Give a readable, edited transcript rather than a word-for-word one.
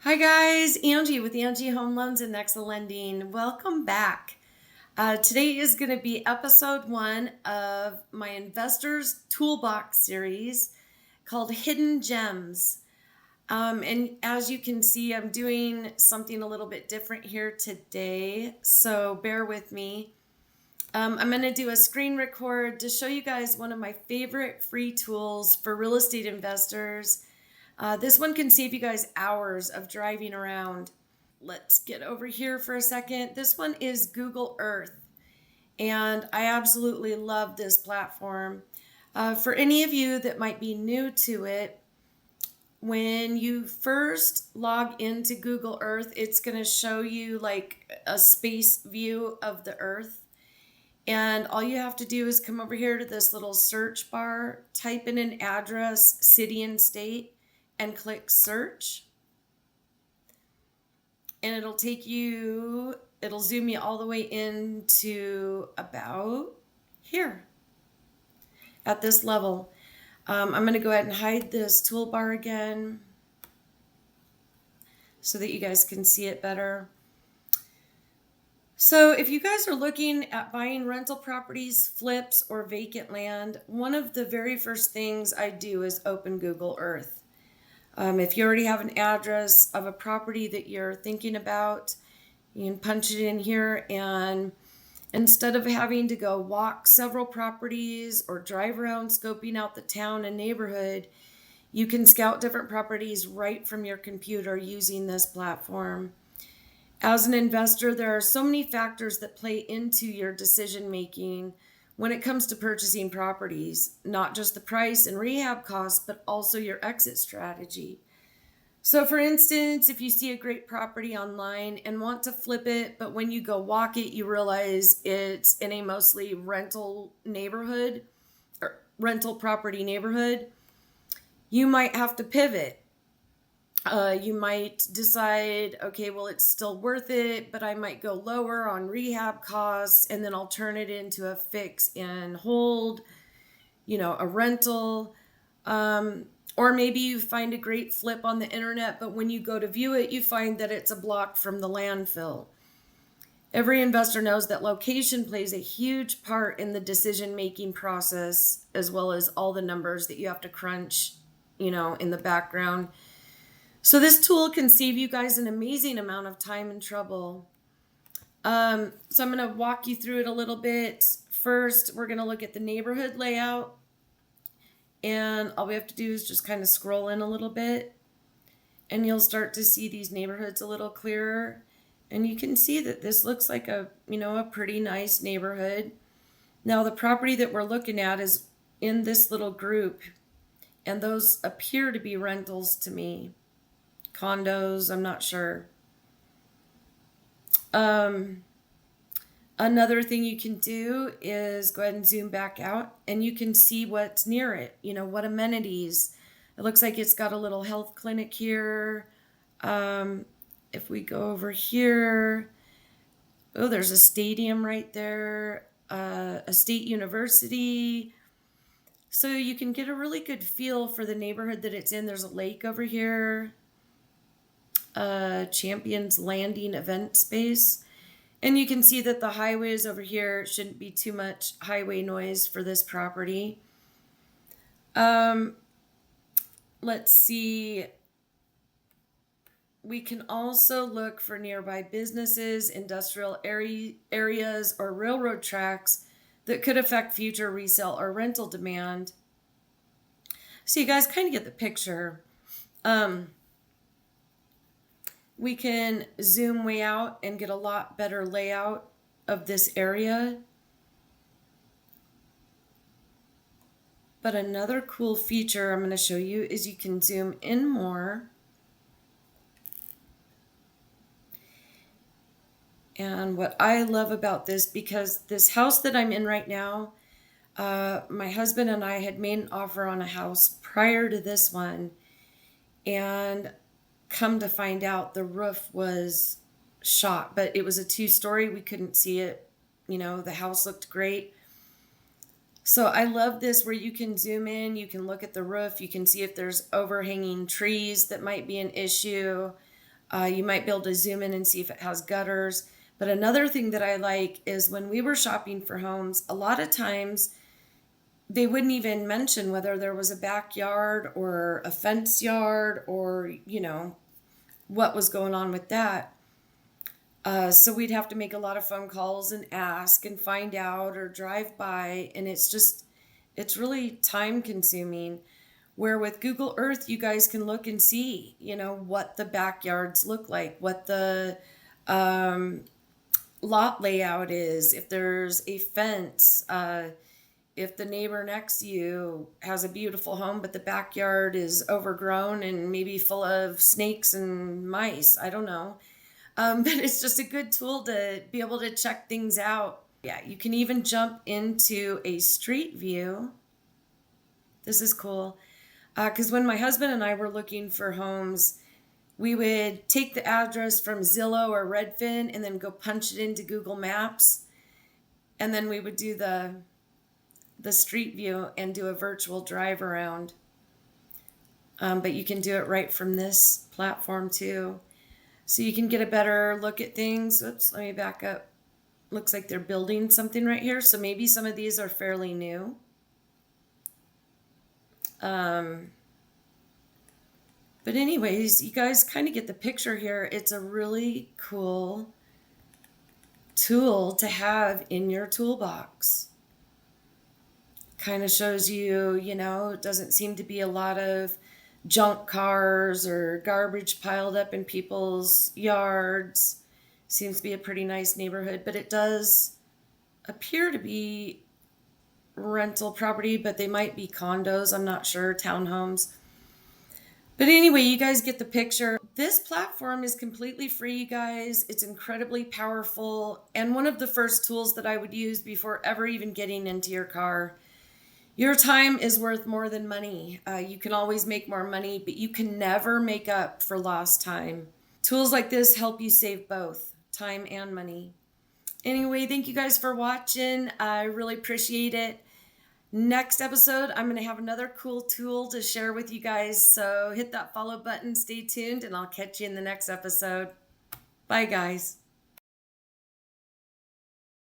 Hi guys, Angie with Angie Home Loans and Nexa Lending. Welcome back. Today is going to be episode 1 of my Investors Toolbox series called Hidden Gems. And as you can see, I'm doing something a little bit different here today, so bear with me. I'm going to do a screen record to show you guys one of my favorite free tools for real estate investors. This one can save you guys hours of driving around. Let's get over here for a second. This one is Google Earth, and I absolutely love this platform. For any of you that might be new to it, when you first log into Google Earth, it's going to show you like a space view of the Earth. And all you have to do is come over here to this little search bar, type in an address, city and state, and click search. And it'll zoom you all the way into about here at this level. I'm going to go ahead and hide this toolbar again so that you guys can see it better. So if you guys are looking at buying rental properties, flips, or vacant land, one of the very first things I do is open Google Earth. If you already have an address of a property that you're thinking about, you can punch it in here, and instead of having to go walk several properties or drive around scoping out the town and neighborhood, you can scout different properties right from your computer using this platform. As an investor, there are so many factors that play into your decision making when it comes to purchasing properties, not just the price and rehab costs, but also your exit strategy. So for instance, if you see a great property online and want to flip it, but when you go walk it, you realize it's in a mostly rental neighborhood or rental property neighborhood, you might have to pivot. You might decide, okay, well, it's still worth it, but I might go lower on rehab costs, and then I'll turn it into a fix and hold, a rental. Or maybe you find a great flip on the internet, but when you go to view it, you find that it's a block from the landfill. Every investor knows that location plays a huge part in the decision-making process, as well as all the numbers that you have to crunch, in the background. So this tool can save you guys an amazing amount of time and trouble. So I'm going to walk you through it a little bit. First, we're going to look at the neighborhood layout. And all we have to do is just kind of scroll in a little bit. And you'll start to see these neighborhoods a little clearer. And you can see that this looks like a pretty nice neighborhood. Now, the property that we're looking at is in this little group. And those appear to be rentals to me. Condos, I'm not sure. Another thing you can do is go ahead and zoom back out, and you can see what's near it, what amenities. It looks like it's got a little health clinic here. If we go over here, there's a stadium right there, a state university. So you can get a really good feel for the neighborhood that it's in. There's a lake over here. Champions Landing event space, and you can see that the highways over here shouldn't be too much highway noise for this property. Let's see, we can also look for nearby businesses, industrial areas, or railroad tracks that could affect future resale or rental demand. So you guys kind of get the picture. We can zoom way out and get a lot better layout of this area. But another cool feature I'm going to show you is you can zoom in more. And what I love about this, because this house that I'm in right now, my husband and I had made an offer on a house prior to this one, and come to find out the roof was shot, but it was a 2-story. We couldn't see it. The house looked great. So I love this where you can zoom in, you can look at the roof, you can see if there's overhanging trees that might be an issue. You might be able to zoom in and see if it has gutters. But another thing that I like is when we were shopping for homes, a lot of times they wouldn't even mention whether there was a backyard or a fence yard or, what was going on with that. So we'd have to make a lot of phone calls and ask and find out or drive by. And it's really time consuming. Where with Google Earth, you guys can look and see, what the backyards look like, what the lot layout is, if there's a fence, if the neighbor next to you has a beautiful home, but the backyard is overgrown and maybe full of snakes and mice. I don't know. But it's just a good tool to be able to check things out. Yeah, you can even jump into a street view. This is cool. Because when my husband and I were looking for homes, we would take the address from Zillow or Redfin and then go punch it into Google Maps. And then we would do the street view and do a virtual drive around. But you can do it right from this platform too. So you can get a better look at things. Oops, let me back up. Looks like they're building something right here. So maybe some of these are fairly new. But anyways, you guys kind of get the picture here. It's a really cool tool to have in your toolbox. Kind of shows you, it doesn't seem to be a lot of junk cars or garbage piled up in people's yards. Seems to be a pretty nice neighborhood, but it does appear to be rental property, but they might be condos. I'm not sure, townhomes. But anyway, you guys get the picture. This platform is completely free, you guys. It's incredibly powerful and one of the first tools that I would use before ever even getting into your car. Your time is worth more than money. You can always make more money, but you can never make up for lost time. Tools like this help you save both time and money. Anyway, thank you guys for watching. I really appreciate it. Next episode, I'm going to have another cool tool to share with you guys. So hit that follow button, stay tuned, and I'll catch you in the next episode. Bye, guys.